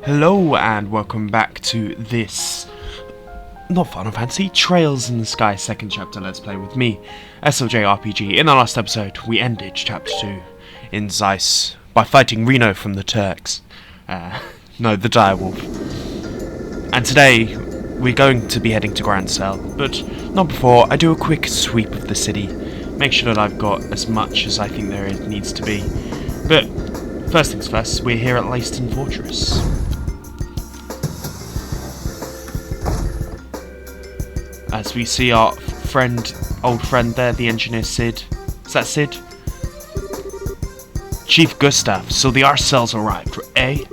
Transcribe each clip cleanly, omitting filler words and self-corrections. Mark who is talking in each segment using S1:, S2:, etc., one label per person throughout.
S1: Hello and welcome back to this, not Final Fantasy, Trails in the Sky second chapter Let's Play with me, Estelle jrpg. In the last episode we ended chapter 2 in Zeiss by fighting Reno from the Turks. No, the direwolf. And today we're going to be heading to Grand Cell, but not before I do a quick sweep of the city, make sure that I've got as much as I think there needs to be. But first things first, we're here at Limestone Fortress. As we see our old friend there, the engineer Sid. Is that Sid? Chief Gustav, so the Arcells arrived, eh?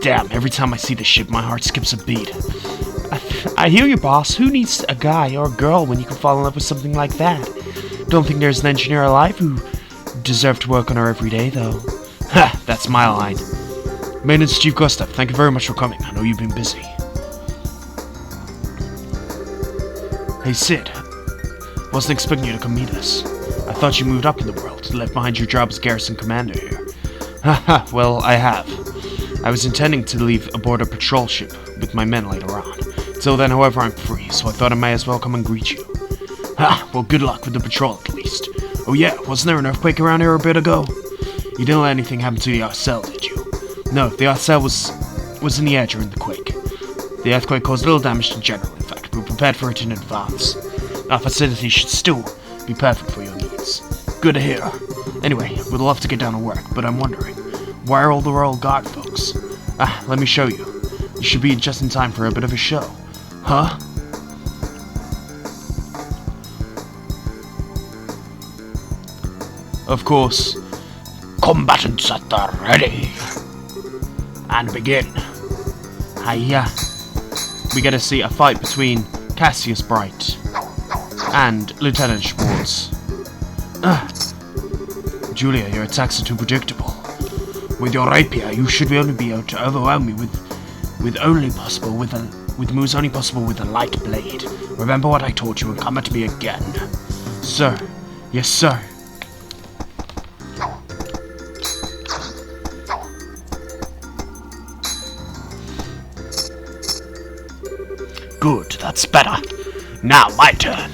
S1: Damn, every time I see the ship, my heart skips a beat. I hear you, boss. Who needs a guy or a girl when you can fall in love with something like that? Don't think there's an engineer alive who deserved to work on her every day, though. Ha, that's my line. Maintenance Chief Gustav, thank you very much for coming. I know you've been busy. Hey Sid, wasn't expecting you to come meet us. I thought you moved up in the world and left behind your job as garrison commander here. Haha, well, I have. I was intending to leave aboard a patrol ship with my men later on. Till then, however, I'm free, so I thought I may as well come and greet you. Ha, well, good luck with the patrol at least. Oh yeah, wasn't there an earthquake around here a bit ago? You didn't let anything happen to the Arcell, did you? No, the Arcell was in the air during the quake. The earthquake caused little damage to general. We were prepared for it in advance. Our facility should still be perfect for your needs. Good to hear. Anyway, we'd love to get down to work, but I'm wondering, why are all the Royal Guard folks? Let me show you. You should be just in time for a bit of a show. Huh? Of course. Combatants at the ready. And begin. Hiya. We get to see a fight between Estelle Bright and Lieutenant Schwartz. Julia, your attacks are too predictable. With your rapier, you should only be able to overwhelm me with moves only possible with a light blade. Remember what I taught you and come at me again. Sir. Yes, sir. Good, that's better. Now my turn.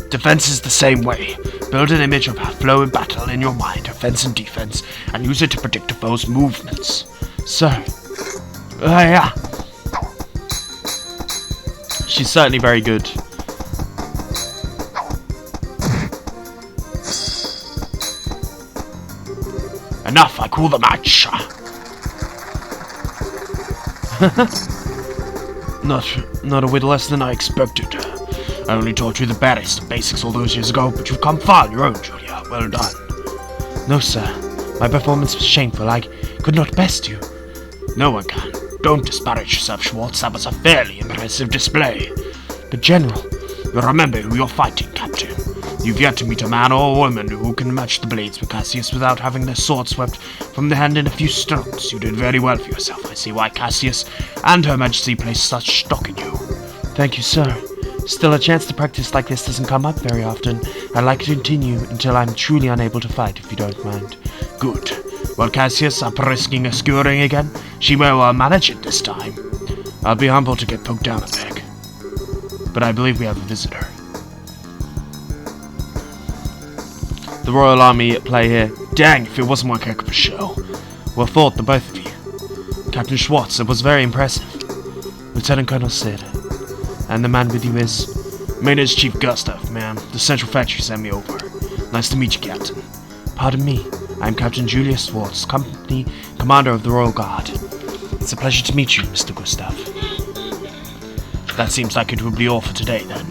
S1: Defense is the same way. Build an image of a flow in battle in your mind, offense and defense, and use it to predict a foe's movements. Sir. Yeah. She's certainly very good. Enough, I call the match. Not a whit less than I expected. I only taught you the barest basics all those years ago, but you've come far on your own, Julia. Well done. No, sir. My performance was shameful. I could not best you. No one can. Don't disparage yourself, Schwartz. That was a fairly impressive display. But, General, you remember who you're fighting, Captain. You've yet to meet a man or a woman who can match the blades of Cassius without having their sword swept from the hand in a few strokes. You did very well for yourself. I see why Cassius and Her Majesty place such stock in you. Thank you, sir. Still, a chance to practice like this doesn't come up very often. I'd like to continue until I'm truly unable to fight, if you don't mind. Good. Well, Cassius, up risking a skewering again? She may well manage it this time. I'll be humbled to get poked down a peg. But I believe we have a visitor. The Royal Army at play here. Dang, if it wasn't one heck of a show. Well fought, the both of you. Captain Schwartz, it was very impressive. Lieutenant Colonel Sid. And the man with you is... Maintenance Chief Gustav, ma'am. The Central Factory sent me over. Nice to meet you, Captain. Pardon me. I'm Captain Julius Schwartz, Company Commander of the Royal Guard. It's a pleasure to meet you, Mr. Gustav. That seems like it will be all for today, then.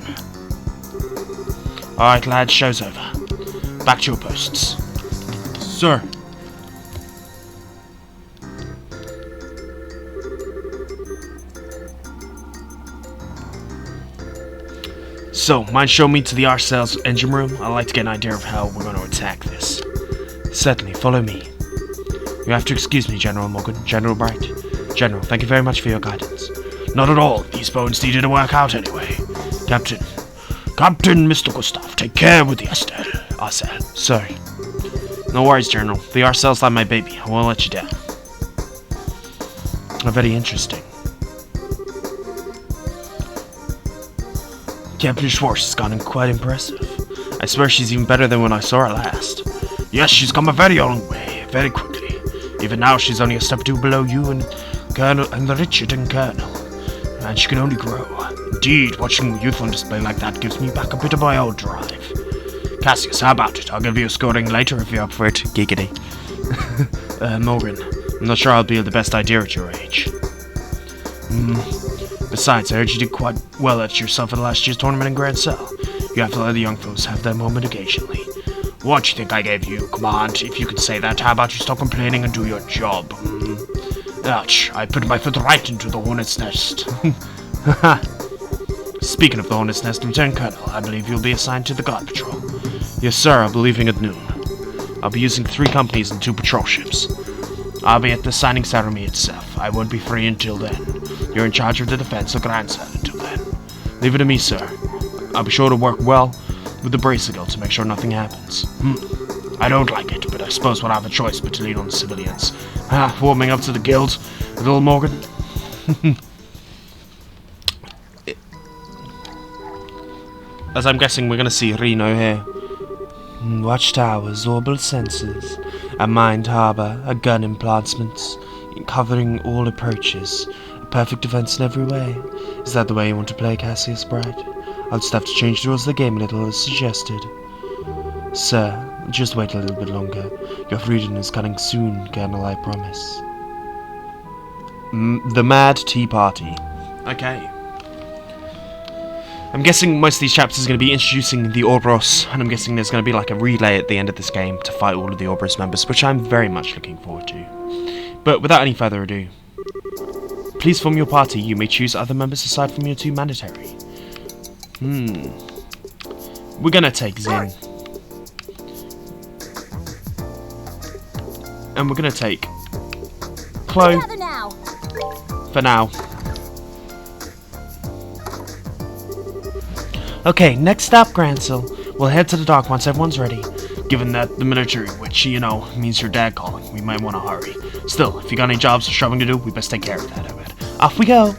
S1: Alright, lads, show's over. Back to your posts. Sir. So, mind showing me to the Arcell's engine room? I'd like to get an idea of how we're going to attack this. Certainly, follow me. You have to excuse me, General Morgan. General Bright. General, thank you very much for your guidance. Not at all. These bones needed to work out anyway. Captain, Mr. Gustav, take care with the Estelle. Arcel. Sorry. No worries, General. The Arcel's like my baby. I won't let you down. Very interesting. Captain Schwartz has gotten quite impressive. I swear she's even better than when I saw her last. Yes, she's come a very long way, very quickly. Even now, she's only a step or two below you and Colonel and Richard and Colonel. And she can only grow. Indeed, watching a youth on display like that gives me back a bit of my old drive. Cassius, how about it? I'll give you a scoring later if you're up for it. Giggity. Morgan, I'm not sure I'll be the best idea at your age. Besides, I heard you did quite well at yourself at last year's tournament in Grand Cell. You have to let the young folks have their moment occasionally. What do you think I gave you? Come on, if you could say that, how about you stop complaining and do your job? Ouch, I put my foot right into the hornet's nest. Speaking of the hornet's nest, Lieutenant Colonel, I believe you'll be assigned to the guard patrol. Yes, sir, I'll be leaving at noon. I'll be using 3 companies and 2 patrol ships. I'll be at the signing ceremony itself. I won't be free until then. You're in charge of the defense of Grand Cell until then. Leave it to me, sir. I'll be sure to work well with the Bracegill to make sure nothing happens. I don't like it, but I suppose we'll have a choice but to lean on the civilians. Warming up to the guild, little Morgan. As I'm guessing, we're going to see Reno here. Watchtowers, orbital sensors, a mined harbor, a gun emplacements, covering all approaches, a perfect defense in every way. Is that the way you want to play, Cassius Bright? I'll just have to change the rules of the game a little as suggested. Sir, just wait a little bit longer. Your freedom is coming soon, Colonel, I promise. The Mad Tea Party. Okay. I'm guessing most of these chapters are going to be introducing the Ourbours, and I'm guessing there's going to be like a relay at the end of this game to fight all of the Ourbours members, which I'm very much looking forward to. But without any further ado, please form your party. You may choose other members aside from your 2 mandatory. We're going to take Zin. And we're going to take Chloe for now. Okay, next up, Grancel. We'll head to the dock once everyone's ready. Given that the military, which, you know, means your dad calling, we might want to hurry. Still, if you got any jobs or shoving to do, we best take care of that, I bet. Off we go!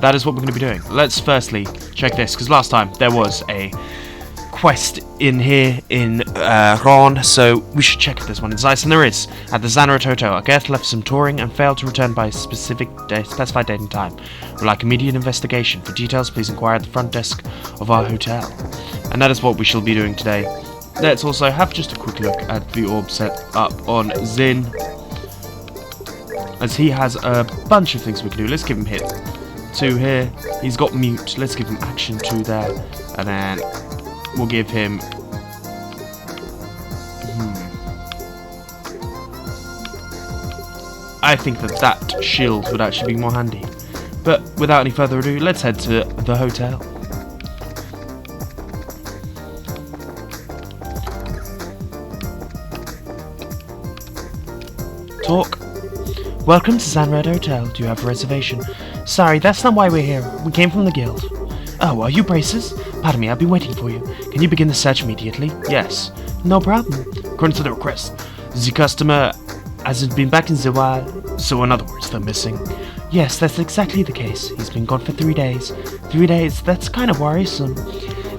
S1: That is what we're going to be doing. Let's firstly check this, because last time there was a quest in here in Ron, so we should check if there's one in Zeiss, and there is. At the Xanarate Hotel, a guest left some touring and failed to return by a specified date and time. We'd like immediate investigation. For details, please inquire at the front desk of our hotel. And that is what we shall be doing today. Let's also have just a quick look at the orb set up on Zin, as he has a bunch of things we can do. Let's give him hit 2 here. He's got mute. Let's give him action 2 there, and then we'll give him I think that shield would actually be more handy. But without any further ado, let's head to the hotel. Talk. Welcome to Xanarate Hotel. Do you have a reservation? Sorry, that's not why we're here. We came from the guild. Oh, are you Braces? Pardon me, I've been waiting for you. Can you begin the search immediately? Yes. No problem. According to the request, the customer hasn't been back in a while. So in other words, they're missing. Yes, that's exactly the case. He's been gone for 3 days. 3 days? That's kind of worrisome.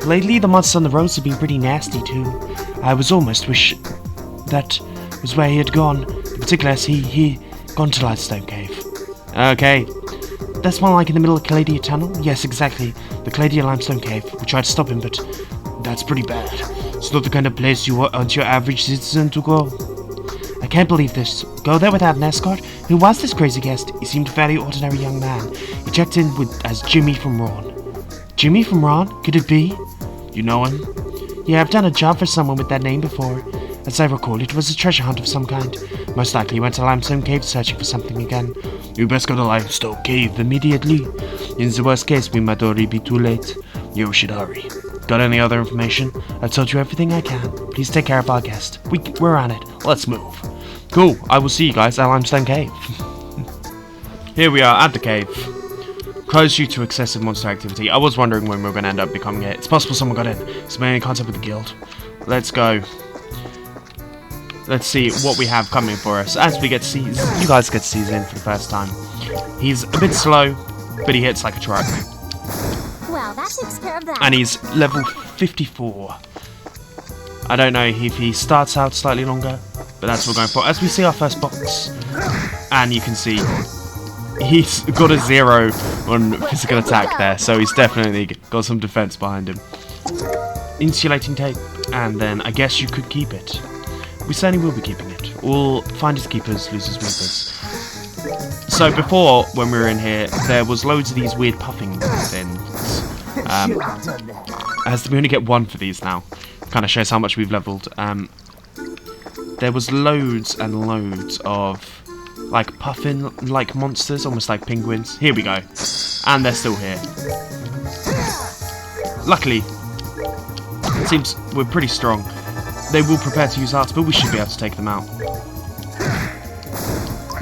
S1: Lately, the monsters on the roads have been pretty nasty too. I was almost wish that was where he had gone. In particular, as he gone to Limestone Cave. Okay. That's one like in the middle of Calladia Tunnel? Yes, exactly. The Calladia Limestone Cave. We tried to stop him, but that's pretty bad. It's not the kind of place you want your average citizen to go. I can't believe this. Go there without an escort? Who was this crazy guest? He seemed a very ordinary young man. He checked in as Jimmy from Ron. Jimmy from Ron? Could it be? You know him? Yeah, I've done a job for someone with that name before. As I recall, it was a treasure hunt of some kind. Most likely he went to Limestone Cave searching for something again. You best go to Limestone Cave immediately. In the worst case, we might already be too late. You should hurry. Got any other information? I've told you everything I can. Please take care of our guest. We're on it. Let's move. Cool. I will see you guys at Limestone Cave. Here we are at the cave. Closed due to excessive monster activity. I was wondering when we were going to end up becoming it. It's possible someone got in. Is there any contact with the guild? let's go. Let's see what we have coming for us. As we get to see, you guys get to see Zin for the first time. He's a bit slow, but he hits like a truck.
S2: Well, that takes care of that.
S1: And he's level 54. I don't know if he starts out slightly longer, but that's what we're going for. As we see our first box, and you can see he's got a 0 on physical attack there, so he's definitely got some defense behind him. Insulating tape, and then I guess you could keep it. We certainly will be keeping it. All finders keepers, losers weepers. So before, when we were in here, there was loads of these weird puffing things. As we only get 1 for these now. Kind of shows how much we've leveled. There was loads and loads of like puffin like monsters, almost like penguins. Here we go. And they're still here. Luckily, it seems we're pretty strong. They will prepare to use arts, but we should be able to take them out.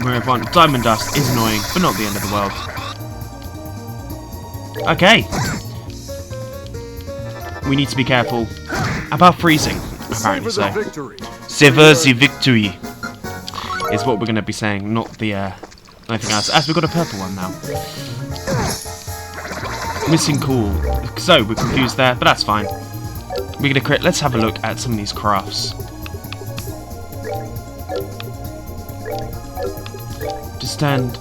S1: Move on. Diamond dust is annoying, but not the end of the world. Okay. We need to be careful about freezing, apparently so. Savor the victory is what we're going to be saying, not the anything else. As we've got a purple one now. Missing cool. So we're confused there, but that's fine. We're going to crit. Let's have a look at some of these crafts. Stand,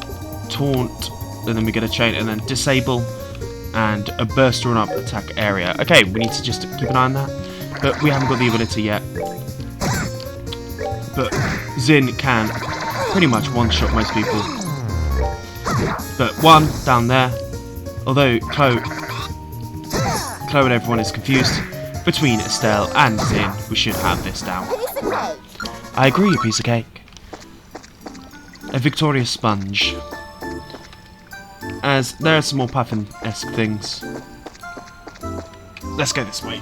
S1: taunt, and then we get a chain, and then disable, and a burst run up attack area. Okay, we need to just keep an eye on that, but we haven't got the ability yet. But Zin can pretty much one-shot most people. But 1 down there, although Chloe and everyone is confused between Estelle and Zin, we should have this down. I agree, a piece of cake. A victorious sponge. As there are some more puffin-esque things. Let's go this way.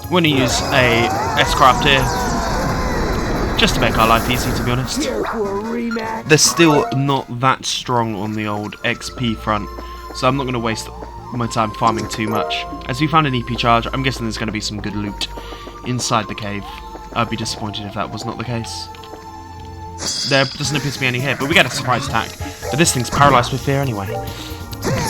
S1: We're going to use a S-craft here. Just to make our life easy, to be honest. They're still not that strong on the old XP front, so I'm not going to waste my time farming too much. As we found an EP charge, I'm guessing there's going to be some good loot inside the cave. I'd be disappointed if that was not the case. There doesn't appear to be any here, but we get a surprise attack. But this thing's paralysed with fear anyway.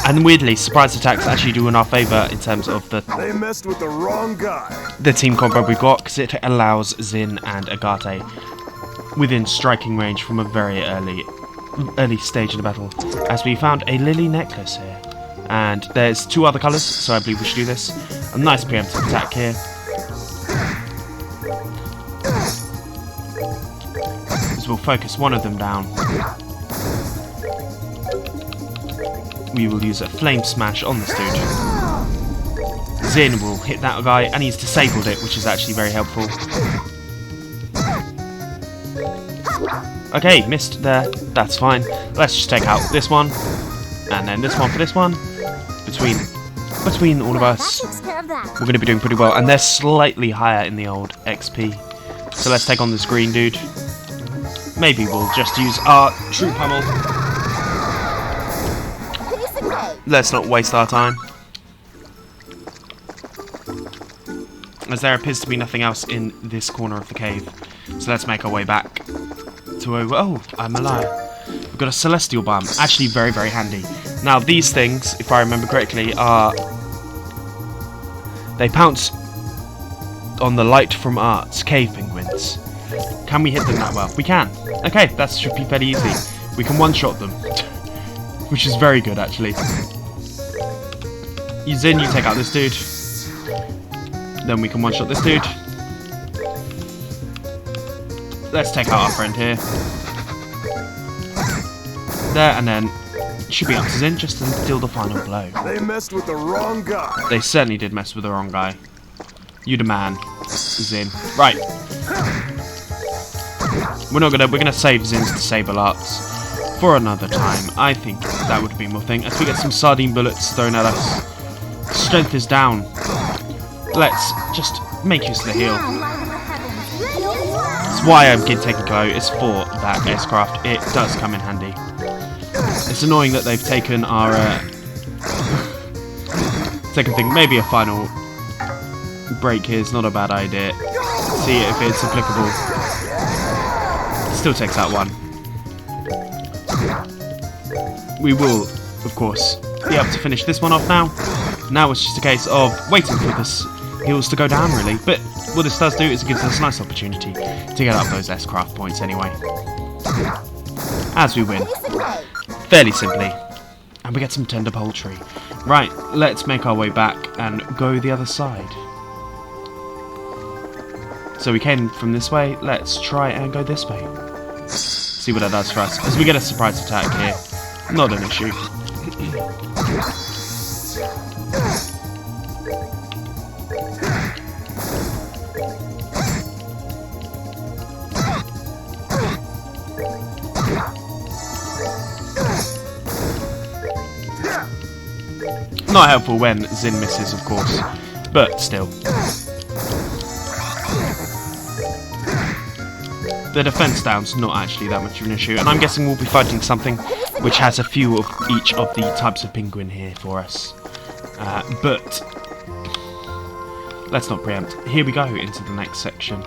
S1: And weirdly, surprise attacks actually do in our favour in terms of the...
S3: They messed with the wrong guy.
S1: The team combo we've got, because it allows Zin and Agate within striking range from a very early stage in the battle. As we found a lily necklace here. And there's 2 other colours, so I believe we should do this. A nice preemptive attack here. So we'll focus one of them down. We will use a flame smash on this dude. Zin will hit that guy, and he's disabled it, which is actually very helpful. Okay, missed there. That's fine. Let's just take out this one, and then this one for this one. Between all of us, we're going to be doing pretty well, and they're slightly higher in the old XP. So let's take on this green dude. Maybe we'll just use our true pummel. Let's not waste our time, as there appears to be nothing else in this corner of the cave. So let's make our way back to over... Oh, I'm a liar. We've got a celestial bomb. Actually very, very handy. Now these things, if I remember correctly, are... They pounce on the light from arts, cave penguins. Can we hit them that well? We can. Okay, that should be fairly easy. We can one-shot them. Which is very good, actually. Zin, you take out this dude. Then we can one-shot this dude. Let's take out our friend here. There, and then should be up to Zin just to deal the final blow.
S3: They messed with the wrong guy.
S1: They certainly did mess with the wrong guy. You the man, Zin. Right. We're gonna save Zin's disable arts for another time. I think that would be more thing. As we get some sardine bullets thrown at us. Strength is down. Let's just make use of the heal. So why I'm taking Glow is for that aircraft. It does come in handy. It's annoying that they've taken our second thing. Maybe a final break here is not a bad idea. See if it's applicable. Still takes that one. We will, of course, be able to finish this one off now. Now it's just a case of waiting for this heals to go down, really. But what this does do is it gives us a nice opportunity to get up those S-craft points anyway. As we win. Fairly simply. And we get some tender poultry. Right, let's make our way back and go the other side. So we came from this way, let's try and go this way. See what that does for us. As we get a surprise attack here. Not an issue. Not helpful when Zin misses, of course, but still. The defense down's not actually that much of an issue, and I'm guessing we'll be fighting something which has a few of each of the types of penguin here for us. But let's not preempt. Here we go into the next section.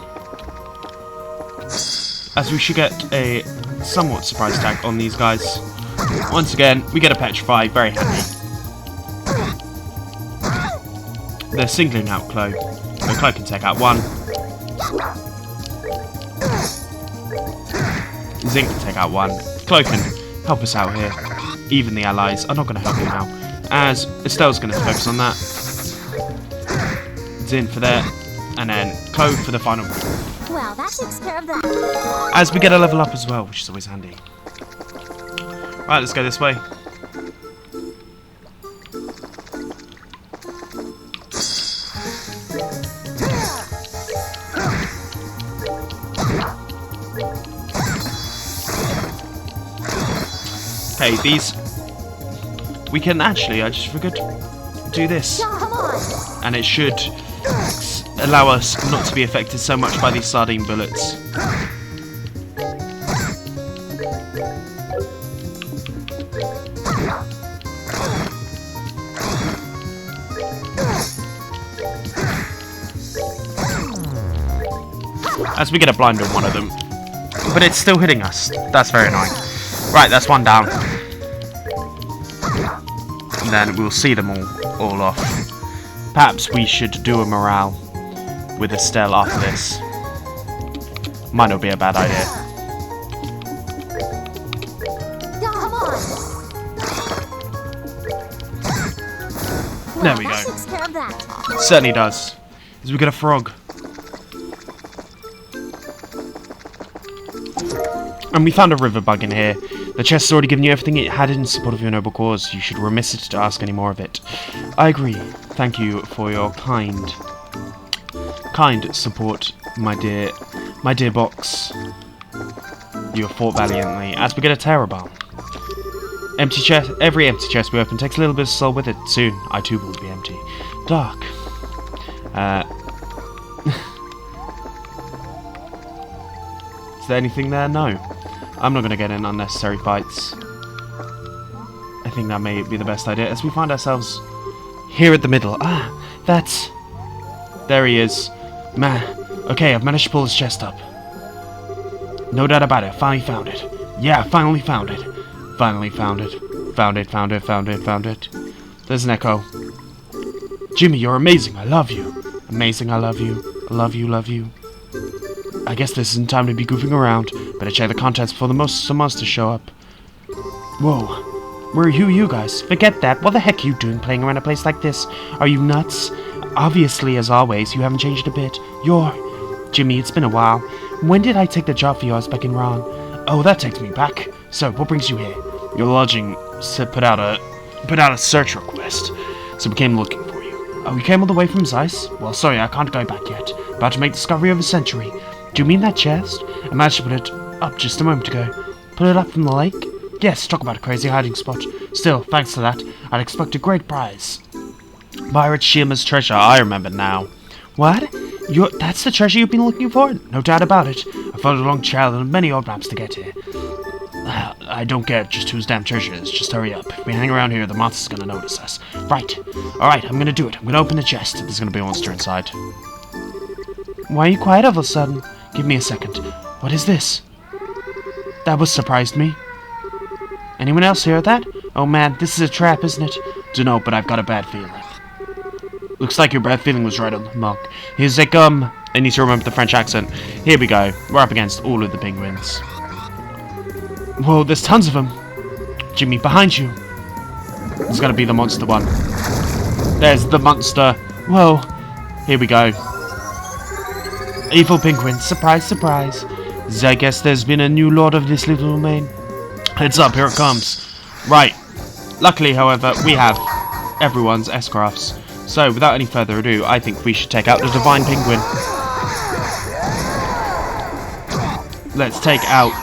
S1: As we should get a somewhat surprise attack on these guys. Once again, we get a petrify, very handy. They're singling out Clo. So Clo can take out one. Zin can take out one. Clo can help us out here. Even the allies are not going to help you now. As Estelle's going to focus on that. Zin for there. And then Clo for the final.
S2: Well, that takes care of that.
S1: As we get a level up as well, which is always handy. Right, let's go this way. Okay, these... We can actually, I just forgot to do this. And it should allow us not to be affected so much by these sardine bullets. As we get a blind on one of them. But it's still hitting us. That's very annoying. Right, that's one down. And then we'll see them all off. Perhaps we should do a morale with Estelle after this. Might not be a bad idea. There we go. Certainly does. As we get a frog. And we found a river bug in here. The chest has already given you everything it had in support of your noble cause. You should remiss it to ask any more of it. I agree. Thank you for your kind support, my dear box. You have fought valiantly. As we get a terror bomb. Empty chest. Every empty chest we open takes a little bit of soul with it. Soon, I too will be empty. Dark. Is there anything there? No. I'm not going to get in unnecessary fights. I think that may be the best idea, as we find ourselves here at the middle. Ah, that's... There he is. Man. Okay, I've managed to pull his chest up. No doubt about it. Finally found it. Yeah, finally found it. Finally found it. Found it. There's an echo. Jimmy, you're amazing. I love you. Amazing, I love you. I love you. I guess this isn't time to be goofing around. Better check the contents before the monsters show up. Whoa. Who are you guys? Forget that. What the heck are you doing playing around a place like this? Are you nuts? Obviously, as always, you haven't changed a bit. Jimmy, it's been a while. When did I take the job for yours back in Ron? Oh, that takes me back. So, what brings you here? Your lodging put out a search request. So we came looking for you. Oh, you came all the way from Zeiss? Well, sorry, I can't go back yet. About to make discovery of a century. Do you mean that chest? I managed to put it up just a moment ago. Put it up from the lake? Yes, talk about a crazy hiding spot. Still, thanks to that, I'd expect a great prize. Pirate Shima's treasure, I remember now. What? That's the treasure you've been looking for? No doubt about it. I followed a long trail and many old maps to get here. I don't care just whose damn treasure it is. Just hurry up. If we hang around here, the monster's gonna notice us. Right. Alright, I'm gonna do it. I'm gonna open the chest. There's gonna be a monster inside. Why are you quiet all of a sudden? Give me a second. What is this? That was surprised me. Anyone else hear that? Oh man, this is a trap, isn't it? Dunno, but I've got a bad feeling. Looks like your bad feeling was right on the mark. Here's like, I need to remember the French accent. Here we go. We're up against all of the penguins. Whoa, there's tons of them. Jimmy, behind you. There's gotta be the monster one. There's the monster. Whoa. Here we go. Evil penguin. Surprise, surprise. I guess there's been a new lord of this little domain. Heads up, here it comes. Right. Luckily, however, we have everyone's S-crafts. So, without any further ado, I think we should take out the divine penguin. Let's take out...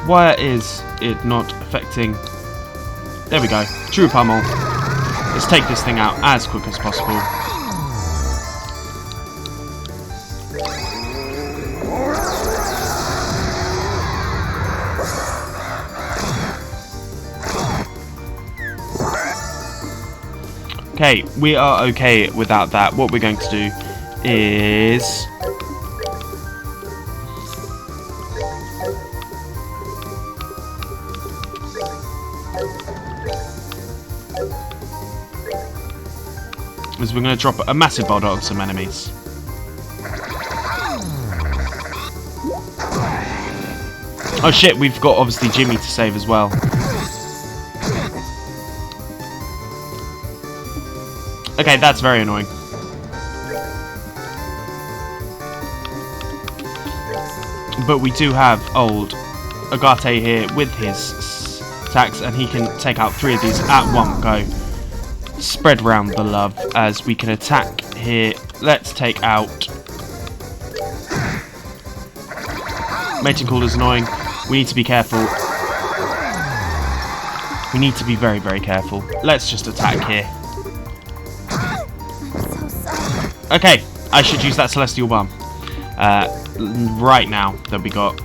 S1: Why is it not affecting... There we go. True pummel. Let's take this thing out as quick as possible. Okay, we are okay without that. What we're going to do is... we're going to drop a massive boulder on some enemies. Oh shit, we've got obviously Jimmy to save as well. Okay, that's very annoying. But we do have old Agate here with his attacks, and he can take out 3 of these at one go. Spread round the love as we can attack here. Let's take out... Mating call is annoying. We need to be careful. We need to be very, very careful. Let's just attack here. Okay, I should use that celestial bomb. Right now that we got...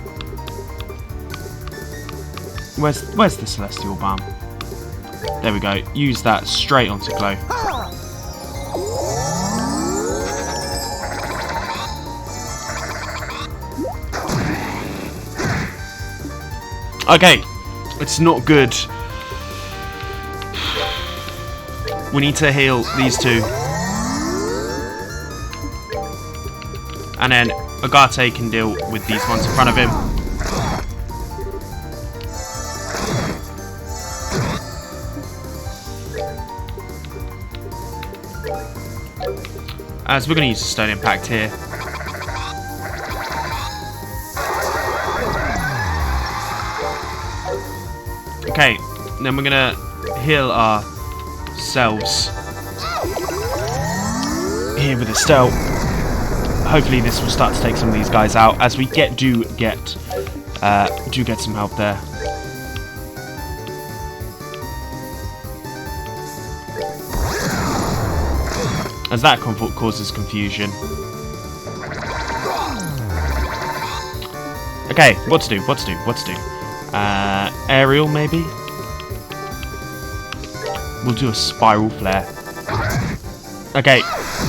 S1: Where's the celestial bomb? There we go. Use that straight onto Glow. Okay, it's not good. We need to heal these two. And then Agate can deal with these ones in front of him. As we're going to use the Stone Impact here. Okay, then we're going to heal ourselves here with Estelle. Hopefully this will start to take some of these guys out, as we do get some help there. As that causes confusion. Okay, what to do? Aerial, maybe? We'll do a spiral flare. Okay,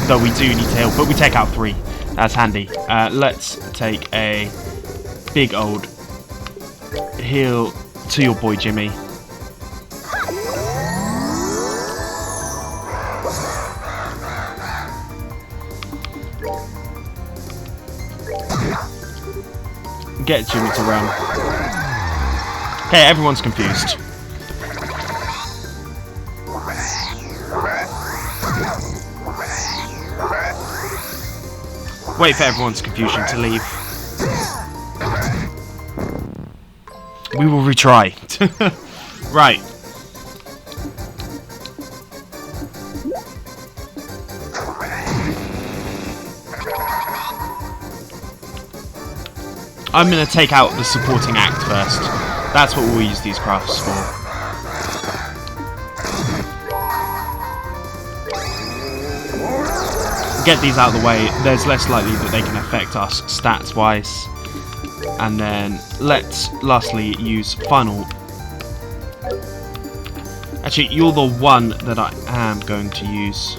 S1: though we do need to heal, but we take out 3. That's handy. Let's take a big old heal to your boy Jimmy. Get Jimmy to run. Okay, everyone's confused. Wait for everyone's confusion to leave. We will retry. Right. I'm going to take out the supporting act first. That's what we'll use these crafts for. get these out of the way, there's less likely that they can affect us stats-wise. And then let's lastly use final. Actually, you're the one that I am going to use.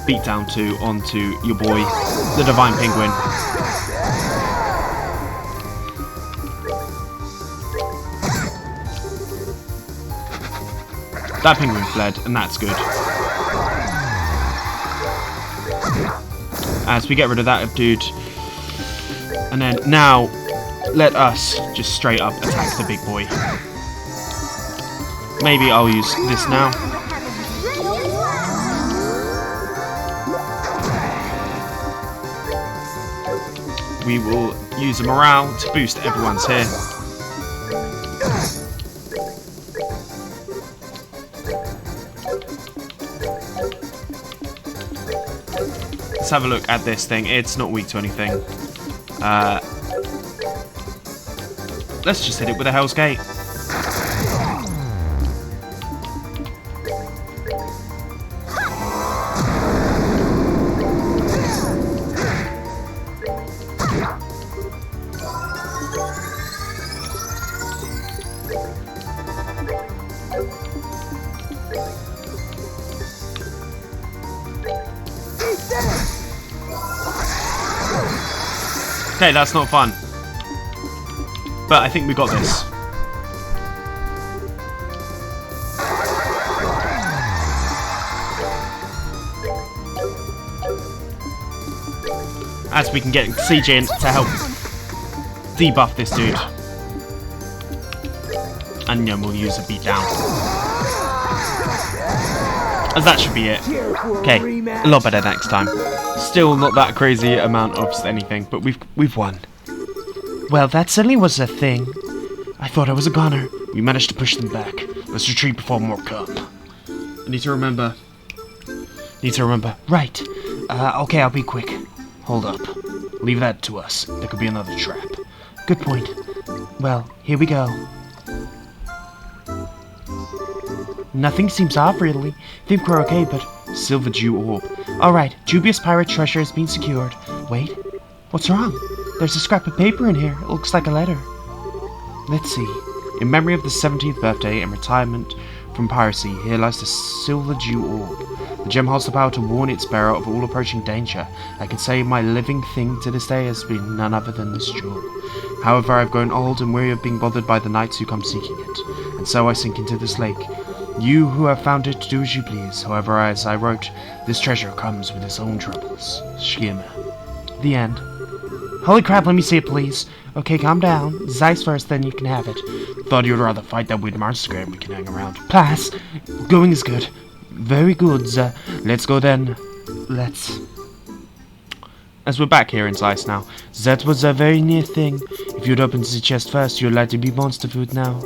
S1: Beat down 2 onto your boy, the Divine Penguin. That penguin fled, and that's good. As we get rid of that dude. And then now, let us just straight up attack the big boy. Maybe I'll use this now. We will use a morale to boost everyone's here. Let's have a look at this thing. It's not weak to anything. Let's just hit it with a Hell's Gate. Okay, that's not fun. But I think we got this. As we can get Siege in to help debuff this dude. And then we'll use a beat down. As that should be it. Okay, a lot better next time. Still not that crazy amount of anything, but we've won. Well, that certainly was a thing. I thought I was a goner. We managed to push them back. Let's retreat before more come. I need to remember. Right. Okay, I'll be quick. Hold up. Leave that to us. There could be another trap. Good point. Well, here we go. Nothing seems off, really. Think we're okay, but... Silver Dew Orb. Alright, dubious pirate treasure has been secured. Wait, what's wrong? There's a scrap of paper in here. It looks like a letter. Let's see. In memory of the 17th birthday and retirement from piracy, here lies the Silver Dew Orb. The gem holds the power to warn its bearer of all approaching danger. I can say my living thing to this day has been none other than this jewel. However, I've grown old and weary of being bothered by the knights who come seeking it, and so I sink into this lake. You who have found it, do as you please. However, as I wrote, this treasure comes with its own troubles. Schema. The end. Holy crap, let me see it, please. Okay, calm down. Zeiss first, then you can have it. Thought you'd rather fight that weird monster and we can hang around. Pass. Going is good. Very good. Let's go then. Let's. As we're back here in Zeiss now. That was a very near thing. If you'd opened the chest first, you'd like to be monster food now.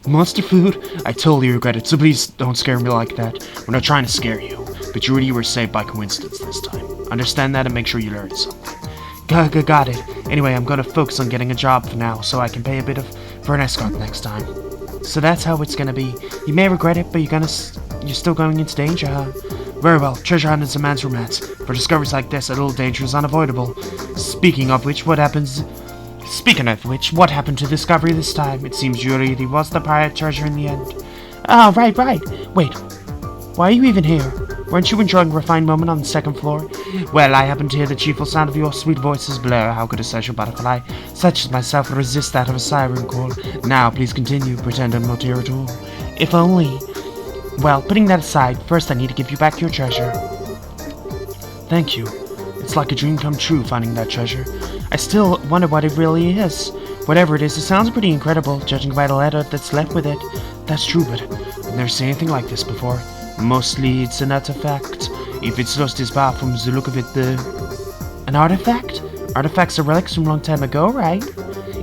S1: Monster food? I totally regret it, so please don't scare me like that. We're not trying to scare you, but you were saved by coincidence this time. Understand that and make sure you learn something. Got it. Anyway, I'm gonna focus on getting a job for now, so I can pay a bit for an escort next time. So that's how it's gonna be. You may regret it, but you're still going into danger, huh? Very well, treasure hunt is a man's romance. For discoveries like this, a little danger is unavoidable. Speaking of which, what happened to Discovery this time? It seems you really was the pirate treasure in the end. Oh, right. Wait, why are you even here? Weren't you enjoying a refined moment on the second floor? Well, I happened to hear the cheerful sound of your sweet voices blur. How could a social butterfly such as myself resist that of a siren call? Now, please continue. Pretend I'm not here at all. If only. Well, putting that aside, first I need to give you back your treasure. Thank you. It's like a dream come true finding that treasure. I still wonder what it really is. Whatever it is, it sounds pretty incredible, judging by the letter that's left with it. That's true, but I've never seen anything like this before. Mostly it's an artifact. If it's lost its power from the look of it, An artifact? Artifacts are relics from a long time ago, right?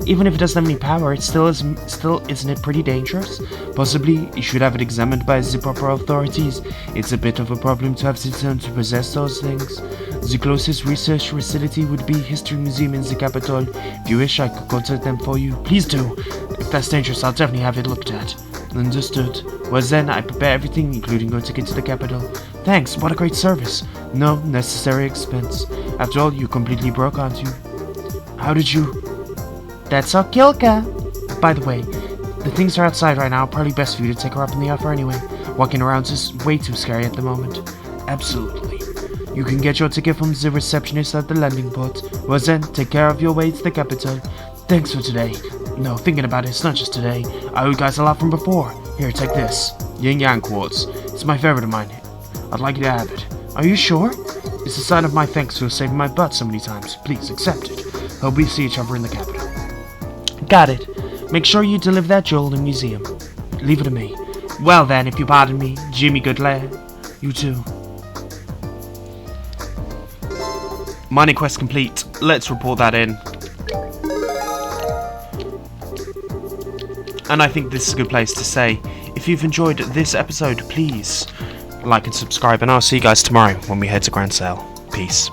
S1: Even if it doesn't have any power, it still isn't it pretty dangerous? Possibly, you should have it examined by the proper authorities. It's a bit of a problem to have citizens to possess those things. The closest research facility would be History Museum in the capital. If you wish, I could contact them for you. Please do. If that's dangerous, I'll definitely have it looked at. Understood. Well then, I prepare everything, including your ticket to the capital. Thanks, what a great service. No necessary expense. After all, you completely broke, aren't you? How did you... That's our Kilka! By the way, the things are outside right now. Probably best for you to take her up in the offer anyway. Walking around is way too scary at the moment. Absolutely. You can get your ticket from the receptionist at the landing port. Well then, take care of your way to the capital. Thanks for today. No, thinking about it, it's not just today. I owe you guys a lot from before. Here, take this. Yin Yang Quartz. It's my favorite of mine. I'd like you to have it. Are you sure? It's a sign of my thanks for saving my butt so many times. Please, accept it. Hope we see each other in the capital. Got it. Make sure you deliver that jewel in the museum. Leave it to me. Well then, if you pardon me, Jimmy good lad. You too. Mining quest complete. Let's report that in. And I think this is a good place to say, if you've enjoyed this episode, please like and subscribe, and I'll see you guys tomorrow when we head to Grand Sale. Peace.